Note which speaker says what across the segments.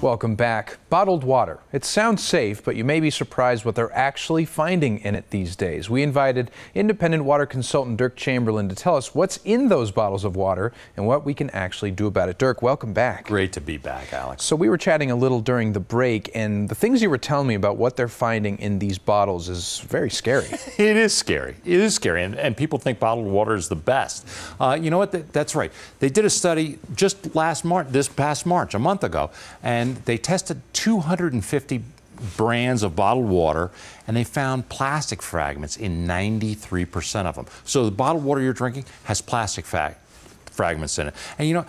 Speaker 1: Welcome back. Bottled water. It sounds safe, but you may be surprised what they're actually finding in it these days. We invited independent water consultant Dirk Chamberlain to tell us what's in those bottles of water and what we can actually do about it. Dirk, welcome back.
Speaker 2: Great to be back, Alex.
Speaker 1: So we were chatting a little during the break, and the things you were telling me about what they're finding in these bottles is very scary.
Speaker 2: It is scary. It is scary, and people think bottled water is the best. You know what? That's right. They did a study just this past March, a month ago, and they tested 250 brands of bottled water, and they found plastic fragments in 93% of them. So the bottled water you're drinking has plastic fragments in it. And you know,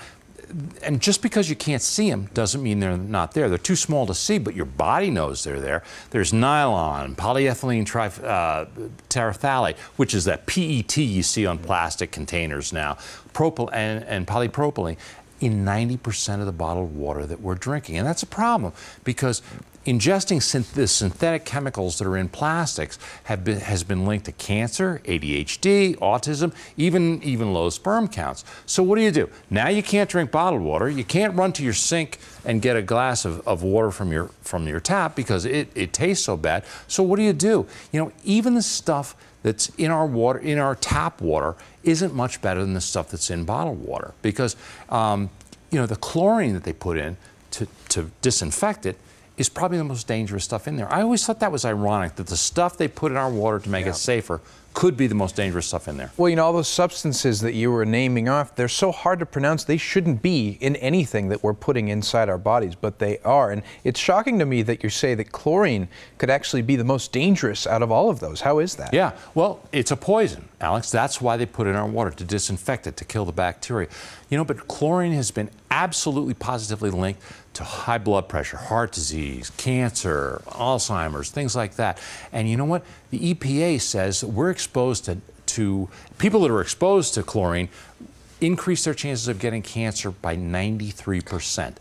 Speaker 2: and just because you can't see them doesn't mean they're not there. They're too small to see, but your body knows they're there. There's nylon, polyethylene terephthalate, which is that PET you see on plastic containers now, and polypropylene in 90% of the bottled water that we're drinking. And that's a problem because ingesting the synthetic chemicals that are in plastics has been linked to cancer, ADHD, autism, even low sperm counts. So what do? Now you can't drink bottled water. You can't run to your sink and get a glass of water from your tap because it tastes so bad. So what do? You know, even the stuff that's in our water, in our tap water, isn't much better than the stuff that's in bottled water because you know, the chlorine that they put in to disinfect it is probably the most dangerous stuff in there. I always thought that was ironic that the stuff they put in our water to make it safer could be the most dangerous stuff in there.
Speaker 1: Well, you know, all those substances that you were naming off, they're so hard to pronounce. They shouldn't be in anything that we're putting inside our bodies, but they are. And it's shocking to me that you say that chlorine could actually be the most dangerous out of all of those. How is that?
Speaker 2: Yeah, well, it's a poison, Alex. That's why they put it in our water, to disinfect it, to kill the bacteria. You know, but chlorine has been absolutely positively linked to high blood pressure, heart disease, cancer, Alzheimer's, things like that. And you know what? The EPA says that we're exposed to people that are exposed to chlorine increase their chances of getting cancer by 93%.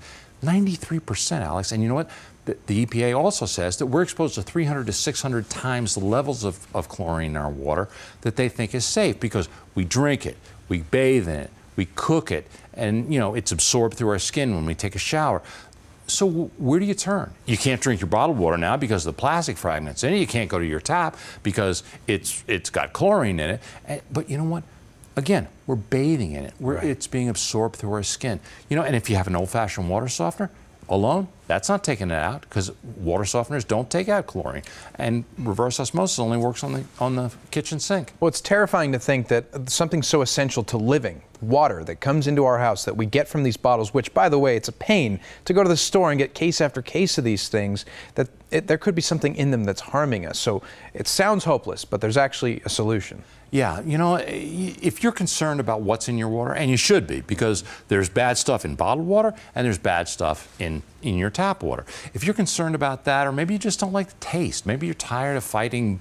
Speaker 2: 93%, Alex. And you know what? The EPA also says that we're exposed to 300 to 600 times the levels of chlorine in our water that they think is safe because we drink it, we bathe in it, we cook it, and you know, it's absorbed through our skin when we take a shower. So where do you turn? You can't drink your bottled water now because of the plastic fragments in it. You can't go to your tap because it's got chlorine in it. But you know what? Again, we're bathing in it. It's being absorbed through our skin. You know, and if you have an old-fashioned water softener alone, that's not taking it out because water softeners don't take out chlorine. And reverse osmosis only works on the kitchen sink.
Speaker 1: Well, it's terrifying to think that something so essential to living, water that comes into our house that we get from these bottles, which, by the way, it's a pain to go to the store and get case after case of these things, that there could be something in them that's harming us. So it sounds hopeless, but there's actually a solution.
Speaker 2: Yeah, you know, if you're concerned about what's in your water, and you should be, because there's bad stuff in bottled water and there's bad stuff in your tap water. If you're concerned about that, or maybe you just don't like the taste, maybe you're tired of fighting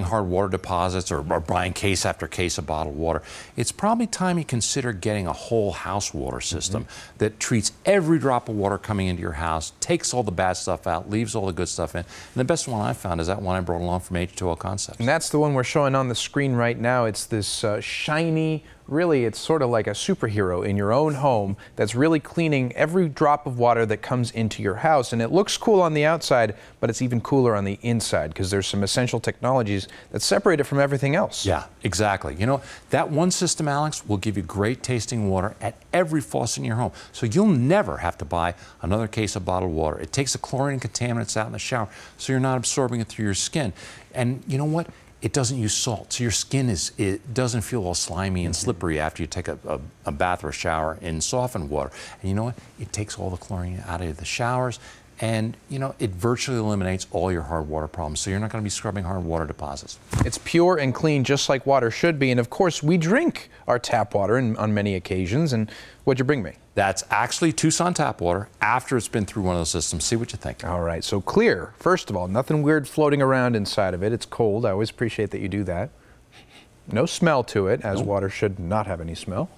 Speaker 2: hard water deposits or buying case after case of bottled water, it's probably time you consider getting a whole house water system that treats every drop of water coming into your house, takes all the bad stuff out, leaves all the good stuff in. And the best one I found is that one I brought along from H2O Concepts.
Speaker 1: And that's the one we're showing on the screen right now. It's this shiny, really, it's sort of like a superhero in your own home that's really cleaning every drop of water that comes into your house. And it looks cool on the outside, but it's even cooler on the inside because there's some essential technologies that separate it from everything else.
Speaker 2: Yeah, exactly. You know, that one system, Alex, will give you great tasting water at every faucet in your home. So you'll never have to buy another case of bottled water. It takes the chlorine and contaminants out in the shower, so you're not absorbing it through your skin. And you know what? It doesn't use salt, so your skin it doesn't feel all slimy and slippery after you take a bath or a shower in softened water. And you know what? It takes all the chlorine out of the showers, and you know, it virtually eliminates all your hard water problems, so you're not going to be scrubbing hard water deposits. It's
Speaker 1: pure and clean, just like water should be. And of course, we drink our tap water on many occasions. And what'd you bring me?
Speaker 2: That's actually Tucson tap water after it's been through one of those systems. See what you think.
Speaker 1: All right, so clear, first of all, nothing weird floating around inside of it. It's cold. I always appreciate that you do that. No smell to it, as water should not have any smell.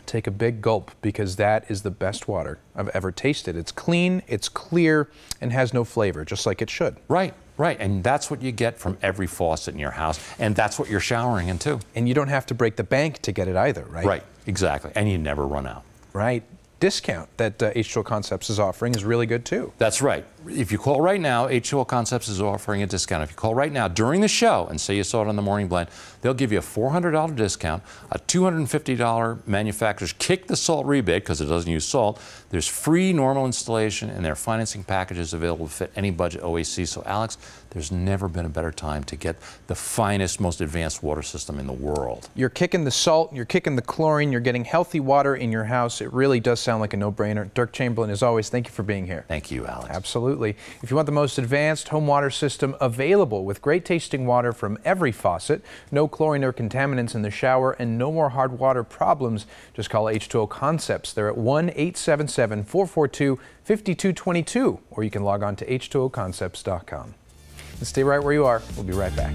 Speaker 1: Take a big gulp because that is the best water I've ever tasted. It's clean, it's clear, and has no flavor, just like it should.
Speaker 2: Right, right. And that's what you get from every faucet in your house, and that's what you're showering in too.
Speaker 1: And you don't have to break the bank to get it either, right?
Speaker 2: Right, exactly. And you never run out.
Speaker 1: Right. discount that H2O Concepts is offering is really good too.
Speaker 2: That's right. If you call right now, H2O Concepts is offering a discount. If you call right now during the show and say you saw it on the Morning Blend, they'll give you a $400 discount, a $250 manufacturer's kick the salt rebate because it doesn't use salt. There's free normal installation, and there are financing packages available to fit any budget OAC. So Alex, there's never been a better time to get the finest, most advanced water system in the world.
Speaker 1: You're kicking the salt, you're kicking the chlorine, you're getting healthy water in your house. It really does sound like a no-brainer. Dirk Chamberlain, as always, thank you for being here.
Speaker 2: Thank you, Alex.
Speaker 1: Absolutely. If you want the most advanced home water system available with great tasting water from every faucet, no chlorine or contaminants in the shower, and no more hard water problems, just call H2O Concepts. They're at 1-877-442-5222, or you can log on to h2oconcepts.com. And stay right where you are. We'll be right back.